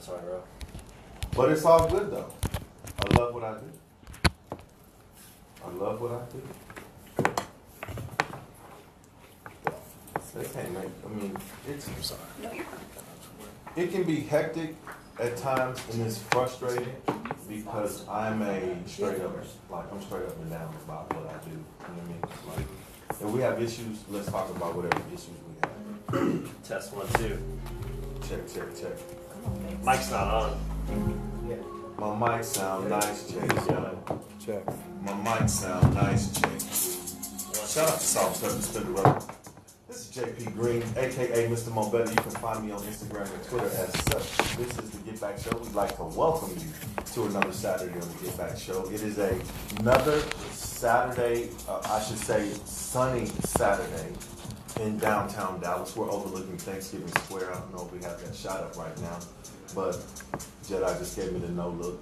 Sorry, bro. But it's all good though. I love what I do. I love what I do. They can't make, I mean, it's, I'm sorry. No, you're fine. It can be hectic at times and it's frustrating because I'm straight up and down about what I do. You know what I mean? Like, if we have issues, let's talk about whatever issues we have. Test 1, 2. Check. Mic's not on. My mic sound nice, Check. My mic sound nice, check. Shout out to South Service to the road. This is JP Green, aka Mr. Betta. You can find me on Instagram and Twitter as such. This is the Get Back Show. We'd like to welcome you to another Saturday on the Get Back Show. It is another Saturday, sunny Saturday in downtown Dallas. We're overlooking Thanksgiving Square. I don't know if we have that shot up right now, but Jedi just gave me the no look.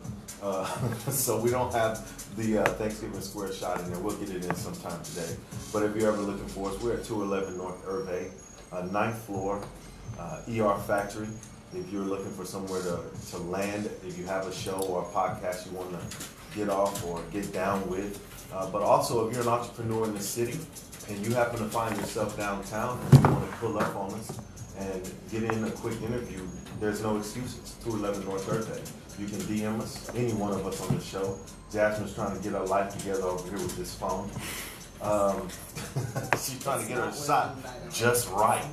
So we don't have the Thanksgiving Square shot in there. We'll get it in sometime today. But if you're ever looking for us, we're at 211 North Irvay, 9th floor, ER Factory. If you're looking for somewhere to land, if you have a show or a podcast you want to get off or get down with. But also, if you're an entrepreneur in the city and you happen to find yourself downtown and you want to pull up on us and get in a quick interview, there's no excuses. 211 North Irvay. You can DM us, any one of us on the show. Jasmine's trying to get her life together over here with this phone. She's trying to get her shot just right.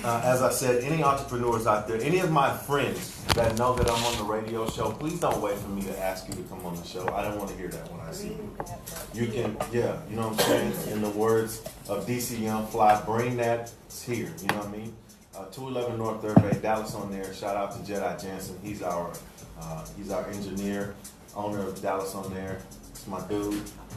As I said, any entrepreneurs out there, any of my friends that know that I'm on the radio show, please don't wait for me to ask you to come on the show. I don't want to hear that when I see you. You can, you know what I'm saying? In the words of DC Young Fly, bring that here. You know what I mean? 211 North Irvay, Dallas on there. Shout out to Jedi Jansen. He's our engineer, owner of Dallas on there. It's my dude.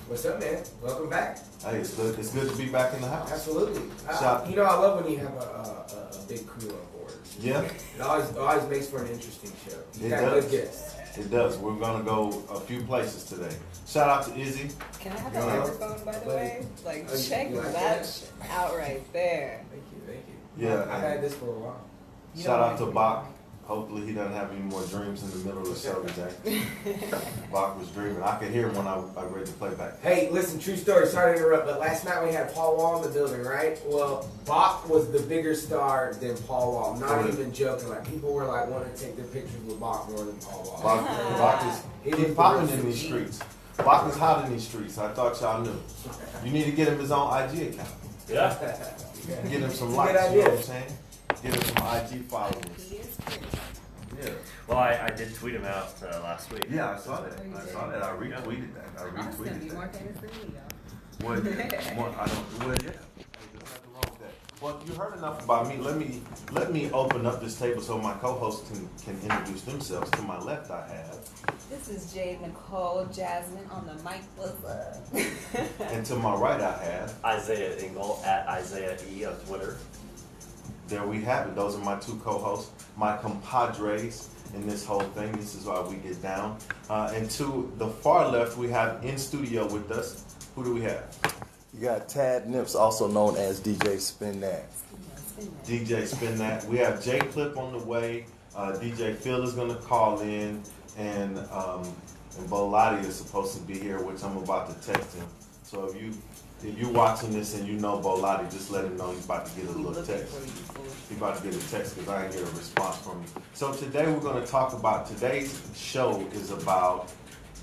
What's up, man? Welcome back. Hey, it's good to be back in the house. Absolutely. I love when you have a big crew on board. Yeah. It always makes for an interesting show. You got good guests. It does. We're gonna go a few places today. Shout out to Izzy. Can I have that microphone, by the way? Like, check that shit out right there. Thank you. Yeah. I've had this for a while. Shout out to Bach. Hopefully he doesn't have any more dreams in the middle of the show today. Bach was dreaming. I could hear him when I read the playback. Hey, listen, true story. Sorry to interrupt, but last night we had Paul Wall in the building, right? Well, Bach was the bigger star than Paul Wall. Not even joking. Like, people were like wanting to take their pictures with Bach more than Paul Wall. Bach is popping in these streets. Bach is hot in these streets. I thought y'all knew. You need to get him his own IG account. Yeah. Get him some likes. You know what I'm saying? Get him some IG followers. Yeah. Well, I did tweet him out last week. Yeah, I saw that. I retweeted that. I retweeted More that. famous than me, though. Well, yeah. There's nothing wrong with that. Well, you heard enough about me. Let me open up this table so my co-hosts can introduce themselves. To my left, I have. This is Jade Nicole Jasmine on the mic. What's up? And to my right, I have. Isaiah Engel at Isaiah E on Twitter. There we have it. Those are my two co-hosts, my compadres in this whole thing. This is why we get down. And to the far left, we have in studio with us. Who do we have? You got Tad Nips, also known as DJ Spin That. DJ Spin That. We have Jay Clip on the way. DJ Phil is going to call in. And Bolati is supposed to be here, which I'm about to text him. So if you're watching this and you know Bolati, just let him know he's about to get a little text. He's about to get a text because I didn't get a response from him. So today we're going to talk about, today's show is about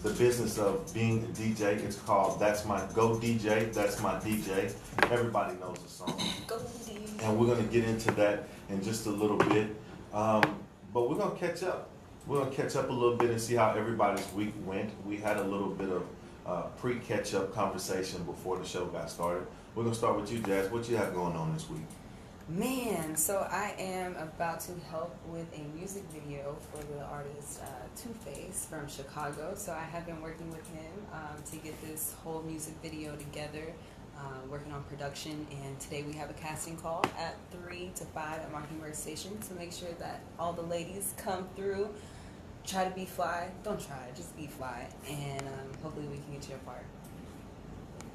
the business of being a DJ. It's called That's My Go DJ, That's My DJ. Everybody knows the song. Go DJ. And we're going to get into that in just a little bit. But we're going to catch up. We're going to catch up a little bit and see how everybody's week went. We had a little bit of pre-catch-up conversation before the show got started. We're going to start with you, Jazz. What you have going on this week? Man, so I am about to help with a music video for the artist Two-Face from Chicago. So I have been working with him to get this whole music video together, working on production. And today we have a casting call at 3 to 5 at Mockingbird Station. So make sure that all the ladies come through. Try to be fly. Don't try, just be fly. And hopefully we can get you a part.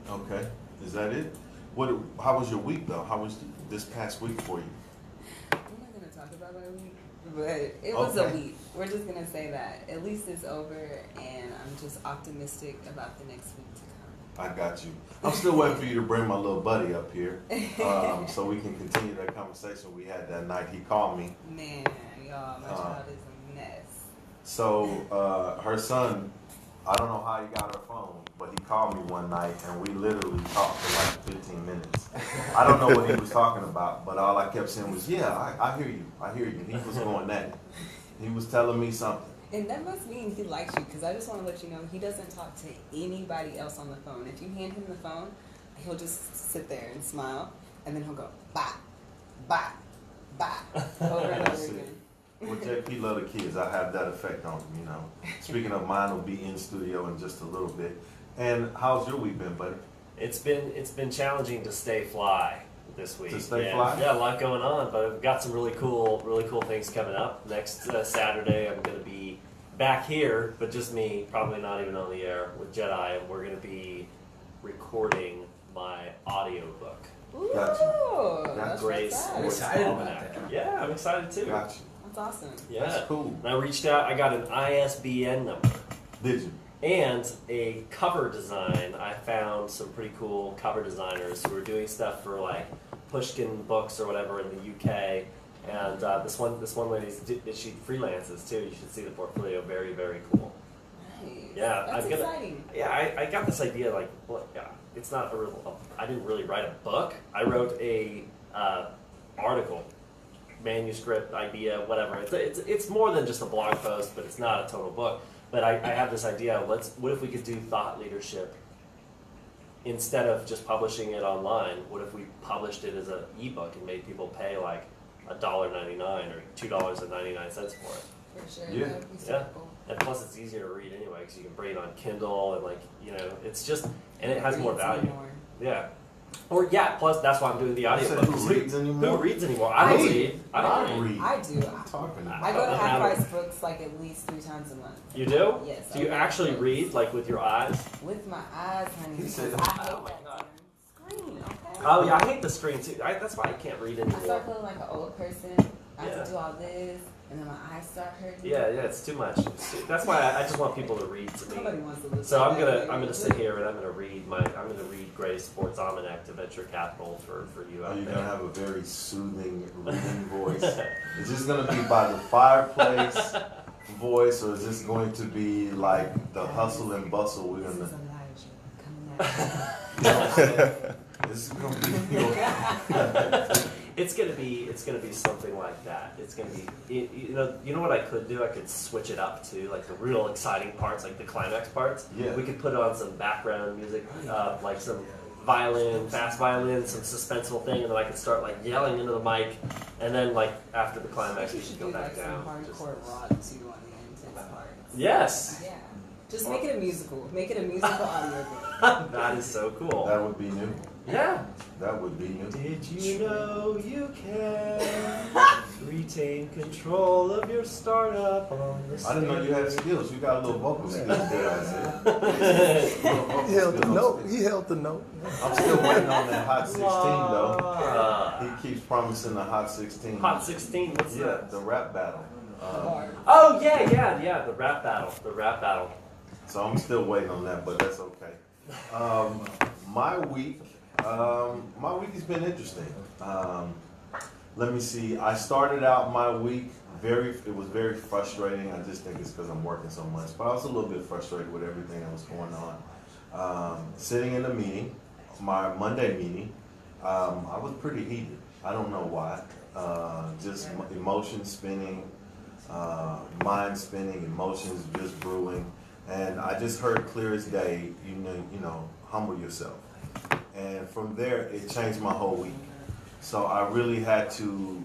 Okay. Is that it? How was your week, though? How was this past week for you? I'm not going to talk about my week. But it was a Okay. week. We're just going to say that. At least it's over, and I'm just optimistic about the next week to come. I got you. I'm still waiting for you to bring my little buddy up here so we can continue that conversation we had that night. He called me. Man, y'all, my child is a mess. So her son, I don't know how he got her phone, but he called me one night and we literally talked for like 15 minutes. I don't know what he was talking about, but all I kept saying was, yeah, I hear you. I hear you. He was going at it. He was telling me something. And that must mean he likes you, because I just want to let you know he doesn't talk to anybody else on the phone. If you hand him the phone, he'll just sit there and smile, and then he'll go, bye, bye, bye, over and over That's it. again. Well, JP love the kids. I have that effect on them, you know. Speaking of, mine will be in studio in just a little bit. And how's your week been, buddy? It's been challenging to stay fly this week. To stay yeah. fly? Yeah, a lot going on, but I've got some really cool things coming up. Next Saturday, I'm going to be back here, but just me, probably not even on the air, with Jedi, and we're going to be recording my audiobook. Ooh, Gotcha. that's Grace what's up. I'm excited about Almanac. that. Yeah, I'm excited too. Got you. That's awesome. Yeah. That's cool. And I reached out, I got an ISBN number. Did you? And a cover design. I found some pretty cool cover designers who are doing stuff for like Pushkin books or whatever in the UK. And this one lady, she freelances too. You should see the portfolio. Very, very cool. Nice. Yeah, That's I'm gonna- exciting. Yeah, I got this idea like, well, yeah, it's not a real. I didn't really write a book. I wrote a article, manuscript, idea, whatever. It's more than just a blog post, but it's not a total book. But I have this idea. What if we could do thought leadership instead of just publishing it online? What if we published it as an ebook and made people pay like $1.99 or $2.99 for it? For sure. Yeah. That would be Yeah. super cool. And plus, it's easier to read anyway because you can bring it on Kindle and it's just and it has more Reads value. anymore. Yeah. Or yeah. Plus, that's why I'm doing the You said audiobook. who reads anymore? Who reads anymore? I don't I do. read. I don't read. I do. Talking I go to I half don't- price books like at least 3 times a month. You do? Yes. Do you I read actually books. read like with your eyes? With my eyes, honey. He Because said- I hate Oh my that God. damn screen, okay? Oh yeah, I hate the screen too. That's why I can't read I anymore. start feeling like an old person. I have Yeah. to do all this, and then my eyes start hurting. Yeah, it's too much. That's why I just want people to read to Nobody me. wants to listen. So to I'm that. gonna sit here and I'm gonna read Gray's Sports Almanac to venture capital for you Are out you there. gonna have a very soothing reading voice? Is this gonna be by the fireplace voice, or is this going to be like the hustle and bustle? We're This gonna. is Elijah coming at You know what I'm saying? This is gonna be. It's gonna be something like that. It's gonna be you know what I could do? I could switch it up to like the real exciting parts, like the climax parts. Yeah. We could put on some background music, like some violin, fast violin, some suspenseful thing, and then I could start like yelling into the mic, and then like after the climax, we You should should go do back like down. some Just- hardcore rock too on the intense parts. Yes, Yeah. Just make it a musical. Make it a musical audiobook. that is so cool. That would be new. Yeah. That would be new. Did you know you can retain control of your startup on the I didn't know you had skills. You got a little vocal skills there, I said. He held the note. He held the note. I'm still waiting on that Hot 16 though. Ah. He keeps promising the Hot 16. Hot 16, what's Yeah, that? the rap battle. Oh, yeah, the rap battle. So I'm still waiting on that, but that's okay. My week has been interesting. Let me see. I started out my week it was very frustrating. I just think it's because I'm working so much, but I was a little bit frustrated with everything that was going on. Sitting in a meeting, my Monday meeting, I was pretty heated. I don't know why. Just emotions spinning, mind spinning, emotions just brewing. And I just heard clear as day, you know, humble yourself. And from there, it changed my whole week. So I really had to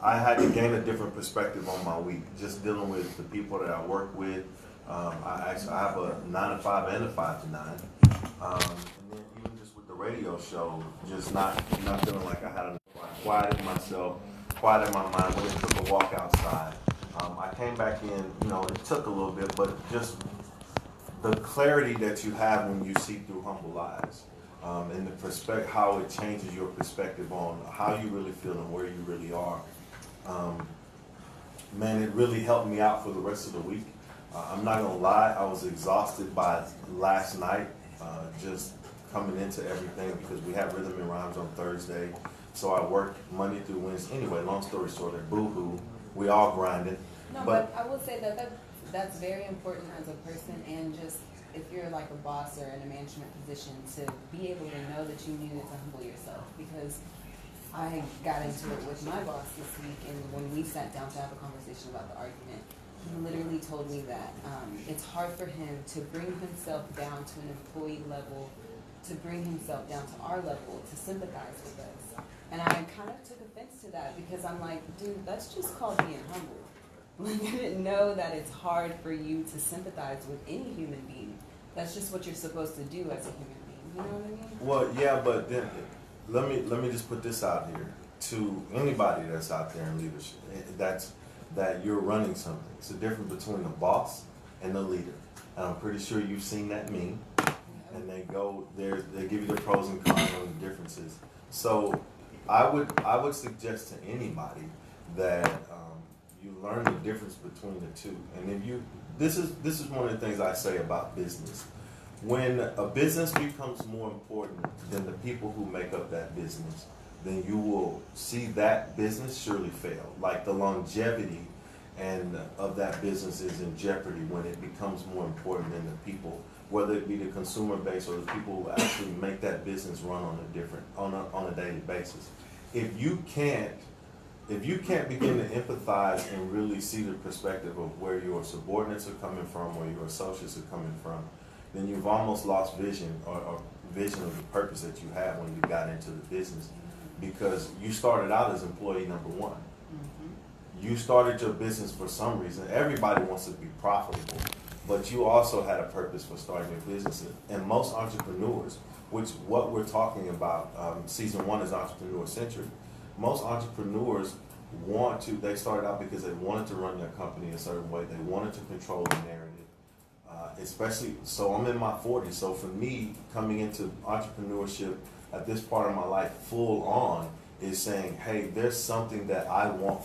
gain a different perspective on my week, just dealing with the people that I work with. I have a 9 to 5 and a 5 to 9. And then even just with the radio show, just not feeling like I had enough. I quieted myself, quieted my mind, went and took a walk outside. I came back in, it took a little bit, but just the clarity that you have when you see through humble eyes, and how it changes your perspective on how you really feel and where you really are. man, it really helped me out for the rest of the week. I'm not gonna lie, I was exhausted by last night, just coming into everything because we have Rhythm and Rhymes on Thursday. So I work Monday through Wednesday. Anyway, long story short, boo-hoo, we all grinding. No, but I will say that's very important as a person, and just if you're like a boss or in a management position, to be able to know that you needed to humble yourself. Because I got into it with my boss this week, and when we sat down to have a conversation about the argument, he literally told me that it's hard for him to bring himself down to an employee level, to bring himself down to our level, to sympathize with us. And I kind of took offense to that because I'm like, dude, that's just called being humble. Like, I didn't know that it's hard for you to sympathize with any human being. That's just what you're supposed to do as a human being. You know what I mean? Well, yeah, but then let me just put this out here to anybody that's out there in leadership. That you're running something. It's the difference between the boss and the leader. And I'm pretty sure you've seen that meme. And they give you the pros and cons on the differences. So I would suggest to anybody that you learn the difference between the two. And if this is one of the things I say about business. When a business becomes more important than the people who make up that business, then you will see that business surely fail. Like the longevity of that business is in jeopardy when it becomes more important than the people, whether it be the consumer base or the people who actually make that business run on a daily basis. If you can't begin to empathize and really see the perspective of where your subordinates are coming from, where your associates are coming from, then you've almost lost vision or vision of the purpose that you had when you got into the business. Because you started out as employee number one. Mm-hmm. You started your business for some reason. Everybody wants to be profitable, but you also had a purpose for starting your business. And most entrepreneurs, which what we're talking about, season 1 is entrepreneur centric. Most entrepreneurs they started out because they wanted to run their company a certain way. They wanted to control the narrative. Especially, so I'm in my 40s. So for me, coming into entrepreneurship at this part of my life full on is saying, hey, there's something that I want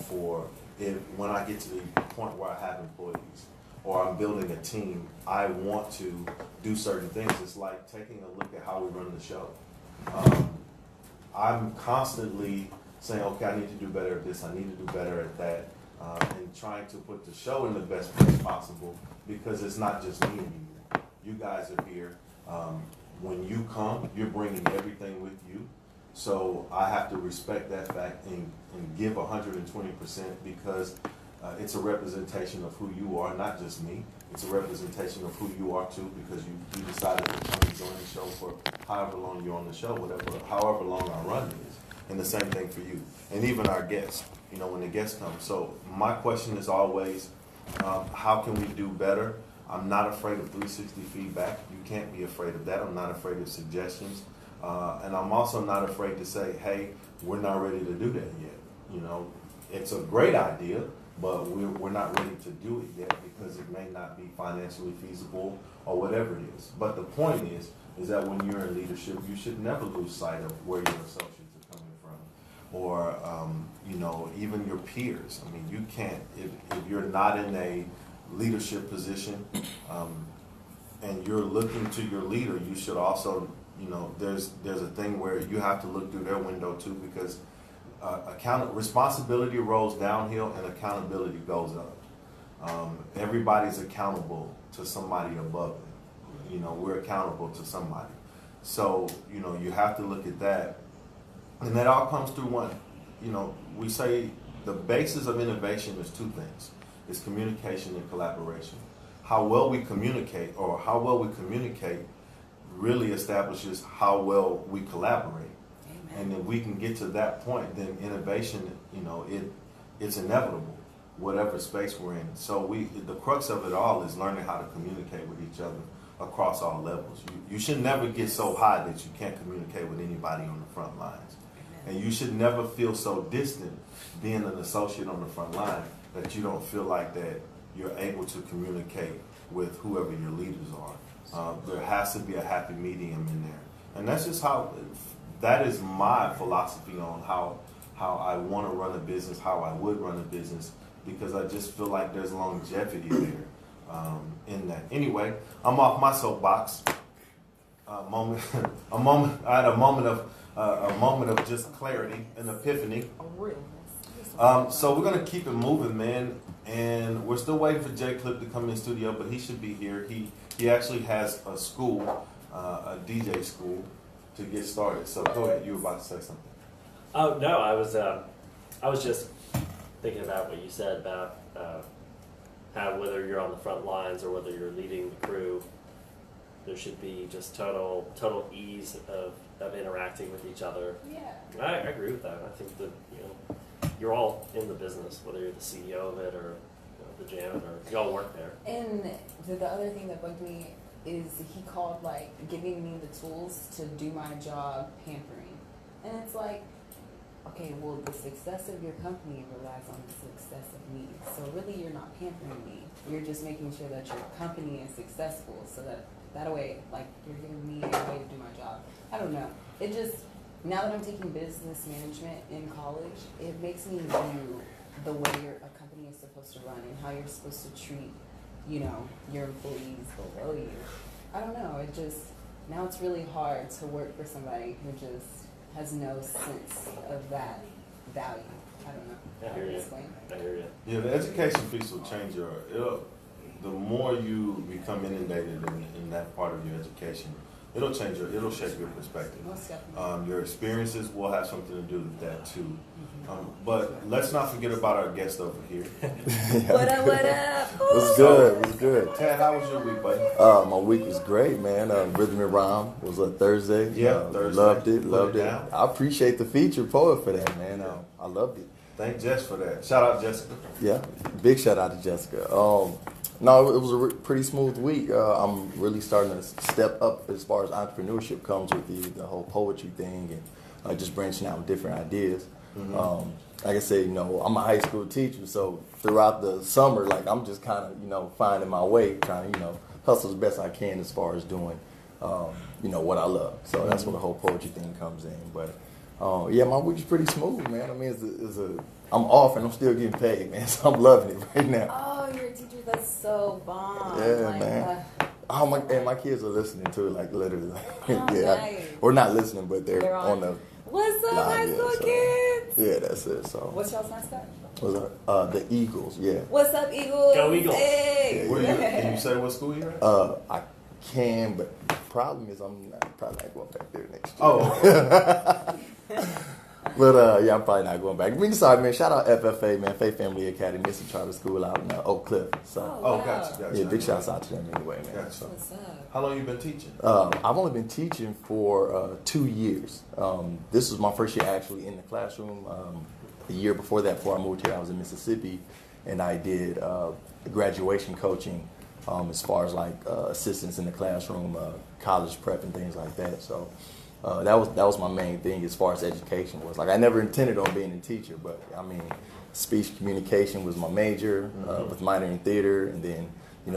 when I get to the point where I have employees or I'm building a team, I want to do certain things. It's like taking a look at how we run the show. I'm constantly saying, okay, I need to do better at this, I need to do better at that, and trying to put the show in the best place possible, because it's not just me anymore. You guys are here. When you come, you're bringing everything with you. So I have to respect that fact and give 120% because it's a representation of who you are, not just me. It's a representation of who you are too, because you decided to come and join the show for however long you're on the show, however long our run is. And the same thing for you. And even our guests, when the guests come. So my question is always, how can we do better? I'm not afraid of 360 feedback. You can't be afraid of that. I'm not afraid of suggestions. And I'm also not afraid to say, hey, we're not ready to do that yet. It's a great idea, but we're not ready to do it yet because it may not be financially feasible or whatever it is. But the point is that when you're in leadership, you should never lose sight of where your associates are coming from, or even your peers. I mean, you can't if you're not in a leadership position and you're looking to your leader, you should also there's a thing where you have to look through their window too, because responsibility rolls downhill and accountability goes up. Everybody's accountable to somebody above them. We're accountable to somebody. So, you have to look at that. And that all comes through one. We say the basis of innovation is two things. It's communication and collaboration. How well we communicate really establishes how well we collaborate. Amen. And if we can get to that point, then innovation, it's inevitable, whatever space we're in. So the crux of it all is learning how to communicate with each other across all levels. You should never get so high that you can't communicate with anybody on the front lines. And you should never feel so distant being an associate on the front line that you don't feel like that you're able to communicate with whoever your leaders are. There has to be a happy medium in there. And that's just that is my philosophy on how I want to run a business, how I would run a business, because I just feel like there's longevity there in that. Anyway, I'm off my soapbox. I had a moment of just clarity, an epiphany. So we're gonna keep it moving, man. And we're still waiting for Jay Clip to come in studio, but he should be here. He actually has a school, a DJ school, to get started. So go ahead. You were about to say something. Oh no, I was just thinking about what you said about how whether you're on the front lines or whether you're leading the crew, there should be just total ease of interacting with each other. Yeah. I agree with that. I think that you're all in the business, whether you're the CEO of it or the janitor. You all work there. And the other thing that bugged me is he called like giving me the tools to do my job pampering, and it's like, okay, well the success of your company relies on the success of me. So really, you're not pampering me. You're just making sure that your company is successful, so that way, like you're giving me a way to do my job. I don't know. It just, now that I'm taking business management in college, it makes me view the way a company is supposed to run and how you're supposed to treat, your employees below you. I don't know. It just, now it's really hard to work for somebody who just has no sense of that value. I don't know. I hear you. Explain. I hear you. Yeah, the education piece will change the more you become inundated in that part of your education, it'll shape your perspective. Most definitely. Your experiences will have something to do with that too. But let's not forget about our guest over here. What up, what up? What's good? What's good? Tad, how was your week, buddy? My week was great, man. Rhythm and Rhyme was a Thursday. Yeah, Thursday. Loved it. Put it down. I appreciate the feature poet for that, man. I loved it. Thank Jess for that. Shout out Jessica. Yeah, big shout out to Jessica. No, it was a pretty smooth week. I'm really starting to step up as far as entrepreneurship comes with the whole poetry thing and just branching out with different ideas. Mm-hmm. Like I said, I'm a high school teacher, so throughout the summer, like I'm just kind of, finding my way, trying to, hustle as best I can as far as doing, what I love. So that's where the whole poetry thing comes in. But yeah, my week is pretty smooth, man. I mean, I'm off and I'm still getting paid, man. So I'm loving it right now. Oh, you're a teacher. That's so bomb. Yeah, man. My kids are listening to it, like literally. Oh, yeah, nice. Or not listening, but they're on the. What's up, live, high school so, kids? Yeah, that's it. So. What's y'all's mascot? What's up? The Eagles. Yeah. What's up, Eagles? Go Eagles. Hey. Can you say what school you're at? I can, but the problem is I'm probably not going back there next year. Oh, okay. But yeah, I'm probably not going back. We sorry, man. Shout out FFA, man. Faith Family Academy. It's a charter school out in Oak Cliff. So Oh, wow. gotcha. yeah, big shouts out to them anyway, man. Gotcha. So, What's up? How long you been teaching? I've only been teaching for 2 years. This was my first year actually in the classroom. The year before that, before I moved here, I was in Mississippi, and I did graduation coaching as far as like assistants in the classroom, college prep, and things like that. So. That was my main thing as far as education was. Like I never intended on being a teacher, but I mean, speech communication was my major, with minor in theater, and then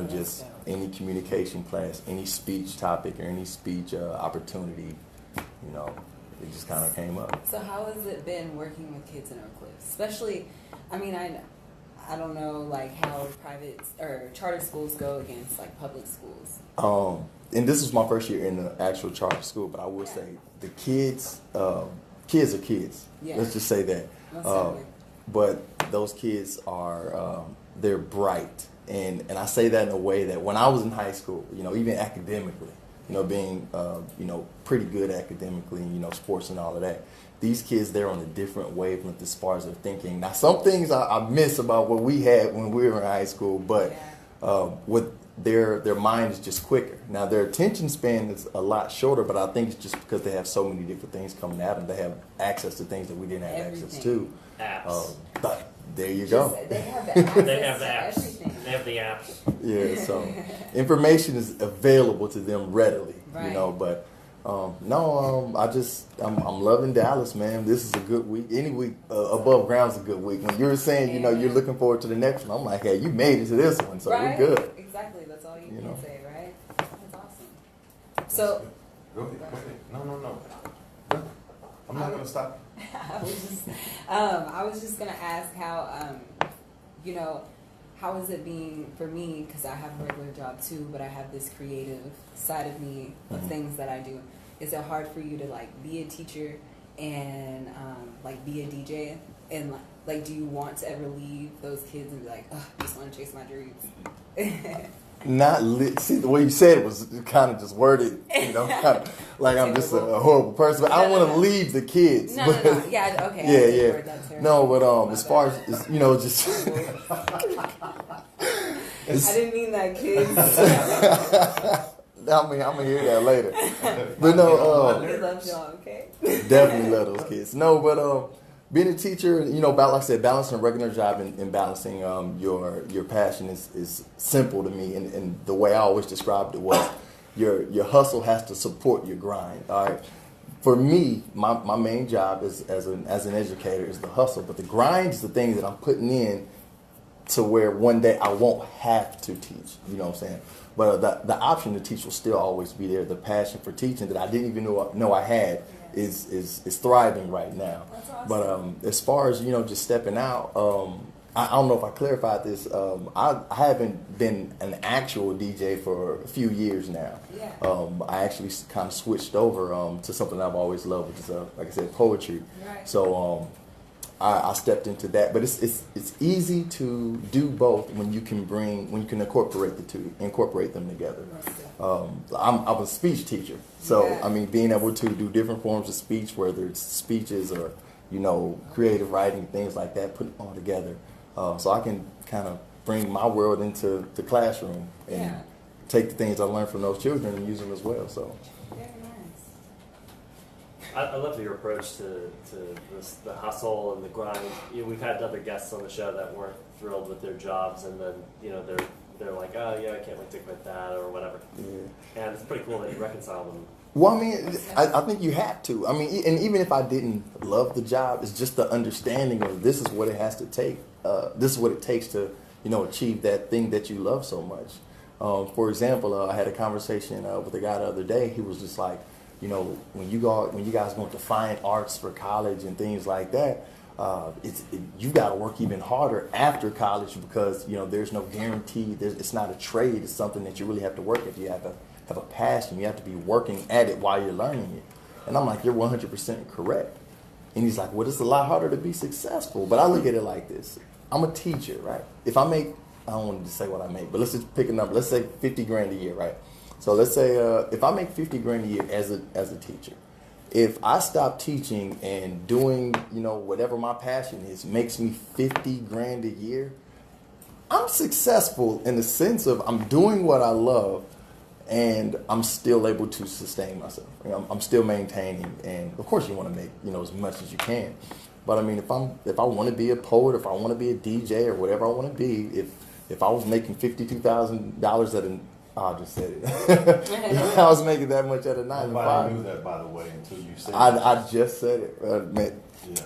just any communication class, any speech topic or any speech opportunity, it just kind of came up. So how has it been working with kids in Oak Cliff? Especially, I mean, I don't know like how private or charter schools go against like public schools. And this was my first year in the actual charter school, but I will say the kids are kids. Yeah. Let's just say that. But those kids are, they're bright. And I say that in a way that when I was in high school, even academically, being, pretty good academically, sports and all of that. These kids, they're on a different wavelength as far as their thinking. Now, some things I miss about what we had when we were in high school, but with their mind is just quicker. Now their attention span is a lot shorter, but I think it's just because they have so many different things coming at them. They have access to things that we didn't have access to. Apps. But there you go. They have the access They have the to apps. everything. They have the apps. Yeah, so information is available to them readily, Right. But I'm loving Dallas, man. This is a good week. Any week above ground is a good week. When you're saying, you're looking forward to the next one, I'm like, hey, you made it to this one, so Right? we're good. Exactly. That's all you can know. say, right? That's awesome. So Go ahead. No. I'm not gonna stop. I was just gonna ask how you know, how is it being for me, because I have a regular job too, but I have this creative side of me of things that I do. Is it hard for you to like be a teacher and like be a DJ, and like do you want to ever leave those kids and be like, oh, I just want to chase my dreams? See, the way you said it was kind of just worded, you know, kind of like I'm just a horrible person. But I don't want to leave the kids. No. Yeah, okay. Yeah. No, but as far as you know, just I didn't mean that, kids. I'm gonna hear that later. But no, we love y'all, okay? Definitely love those kids. No, but being a teacher, you know, like I said, balancing a regular job and balancing your passion is simple to me. And the way I always described it was your hustle has to support your grind. All right. For me, my main job is as an educator is the hustle, but the grind is the thing that I'm putting in to where one day I won't have to teach. You know what I'm saying? But the option to teach will still always be there. The passion for teaching that I didn't even know I had is thriving right now. That's awesome. But as far as, you know, just stepping out, I don't know if I clarified this. I haven't been an actual DJ for a few years now. Yeah. I actually kind of switched over to something I've always loved, which is like I said, poetry. Right. So I stepped into that, but it's easy to do both when you can incorporate them together. I'm a speech teacher, so Yeah. I mean, being able to do different forms of speech, whether it's speeches or, you know, creative writing, things like that, put it all together, so I can kind of bring my world into the classroom and take the things I learned from those children and use them as well. So. Very nice. I love your approach to the hustle and the grind. You know, we've had other guests on the show that weren't thrilled with their jobs, and then, you know, they're like, oh yeah, I can't wait to quit that or whatever. Yeah. And it's pretty cool that you reconcile them. Well, I mean, I think you have to. I mean, and even if I didn't love the job, it's just the understanding of this is what it has to take. This is what it takes to, you know, achieve that thing that you love so much. For example, I had a conversation with a guy the other day. He was just like, you know, when you guys go into fine arts for college and things like that, you got to work even harder after college because, you know, there's no guarantee. It's not a trade. It's something that you really have to work at. You have to have a passion. You have to be working at it while you're learning it. And I'm like, you're 100% correct. And he's like, well, it's a lot harder to be successful. But I look at it like this. I'm a teacher, right? If I make, I don't want to say what I make, but let's just pick a number. Let's say 50 grand a year, right? So let's say if I make 50 grand a year as a teacher, if I stop teaching and doing, you know, whatever my passion is, makes me 50 grand a year, I'm successful in the sense of I'm doing what I love and I'm still able to sustain myself. You know, I'm still maintaining, and of course you want to make, you know, as much as you can. But I mean, if I want to be a poet, if I want to be a DJ or whatever I want to be, if I was making $52,000 at an I just said it. I was making that much at a 9 to 5. Nobody knew that, by the way, until you said it. I just said it. I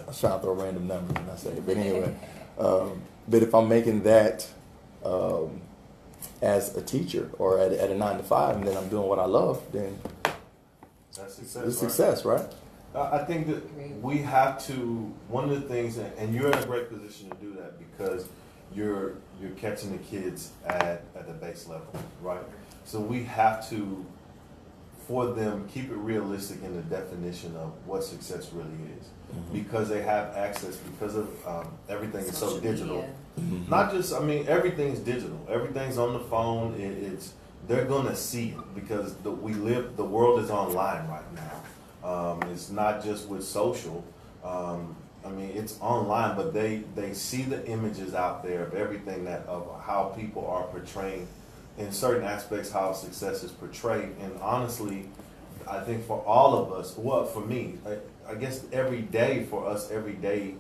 was trying to throw random numbers and I said it. But anyway, but if I'm making that as a teacher or at a 9 to 5, and then I'm doing what I love, then that's success. it's success, right? I think that we have to. One of the things, and you're in a great position to do that because you're catching the kids at the base level, right? So we have to, for them, keep it realistic in the definition of what success really is, because they have access, because of everything is so digital. Not just, I mean, everything's digital. Everything's on the phone. They're gonna see it because the world is online right now. It's not just with social. I mean, it's online, but they see the images out there of everything of how people are portraying in certain aspects, how success is portrayed. And honestly, I think for all of us, well, for me, I guess every day for us, everyday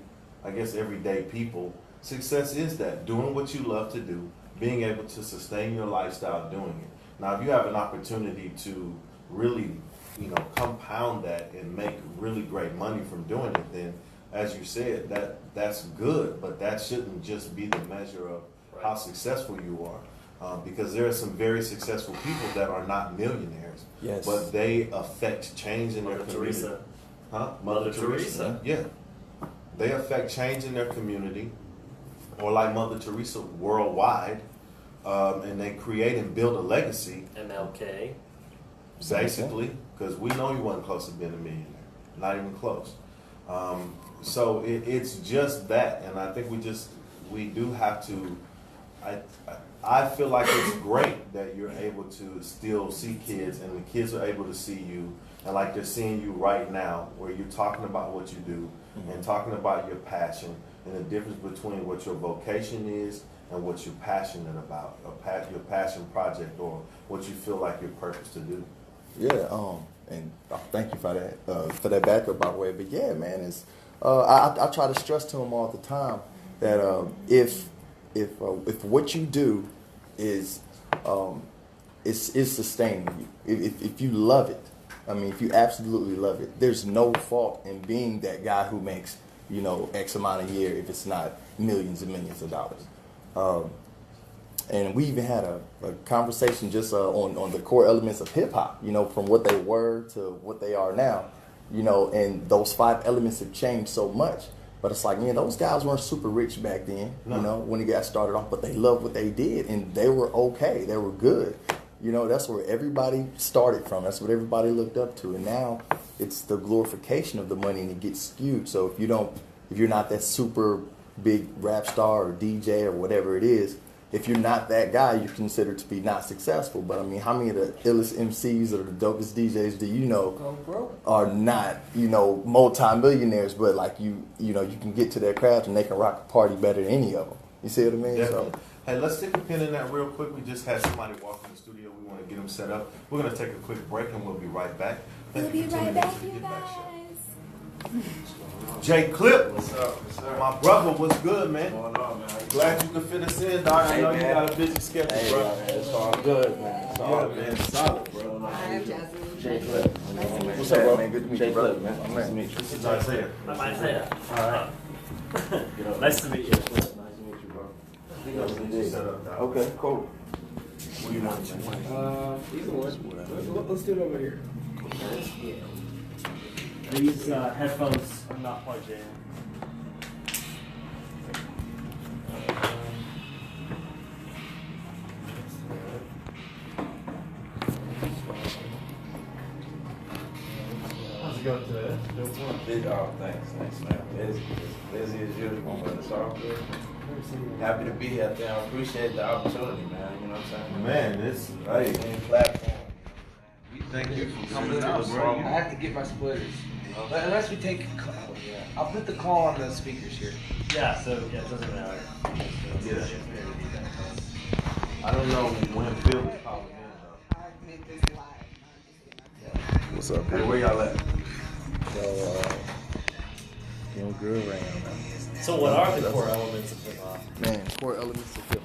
people, success is that doing what you love to do, being able to sustain your lifestyle doing it. Now, if you have an opportunity to really, you know, compound that and make really great money from doing it, then as you said, that's good, but that shouldn't just be the measure of how successful you are. Because there are some very successful people that are not millionaires, but they affect change in their community. Mother Teresa. Yeah. They affect change in their community. or like Mother Teresa worldwide, and they create and build a legacy. MLK. Basically, because we know you wasn't close to being a millionaire, not even close. So it's just that, and I think we do have to. I feel like it's great that you're able to still see kids, and the kids are able to see you, and like they're seeing you right now, where you're talking about what you do and talking about your passion and the difference between what your vocation is and what you're passionate about, your passion project, or what you feel like your purpose to do. Yeah, and thank you for that backup, by the way. But yeah, man, it's I try to stress to them all the time that if what you do is sustaining you, if you love it, I mean, if you absolutely love it, there's no fault in being that guy who makes, X amount a year if it's not millions and millions of dollars. And we even had a conversation just on the core elements of hip hop, from what they were to what they are now, and those 5 elements have changed so much. But it's like, man, those guys weren't super rich back then, when they got started off, but they loved what they did and they were okay. They were good. That's where everybody started from. That's what everybody looked up to. And now it's the glorification of the money and it gets skewed. So if you're not that super big rap star or DJ or whatever it is, if you're not that guy, you're considered to be not successful. But I mean, how many of the illest MCs or the dopest DJs do you know are not, multi-millionaires, but like you can get to their craft and they can rock a party better than any of them. You see what I mean? Definitely. So, hey, let's stick a pin in that real quick. We just had somebody walk in the studio. We want to get them set up. We're going to take a quick break and we'll be right back. We'll be right back, you guys. Jay Clip. What's up? What's up? My brother, what's good, man? What's going on, man? Glad you could fit us in, dog. I know you man. got a busy schedule, Hey, bro. man, it's all good, man. It's all Yeah, good. man. Solid, bro. I'm Jasmine. Jay Clip. What's up, bro? Man, good to meet Jay you, brother. Clip, man. Oh, Nice man. to meet you. This is Isaiah. I'm Isaiah. All right. Nice to meet you. Nice to meet you, bro. Get you set up, dog. Okay, cool. What do you want, Jay? Either one. Let's do it over here. These headphones are not plugged in. How's it going today? Thanks, man. Busy as usual, but it's all good. Happy to be here. I appreciate the opportunity, man. You know what I'm saying? Man, this, Hey, hey, any platform. thank you for Coming coming out, out, bro. I bro. have to get my splitters. Unless we take, I'll put the call on the speakers here. Yeah, so it doesn't matter. Yeah. I don't know when Phil is calling in, though. I make this live. What's up, Hey, man? where y'all at? So, doing good right now, man. So what are the core elements of hip hop? Man, core elements of hip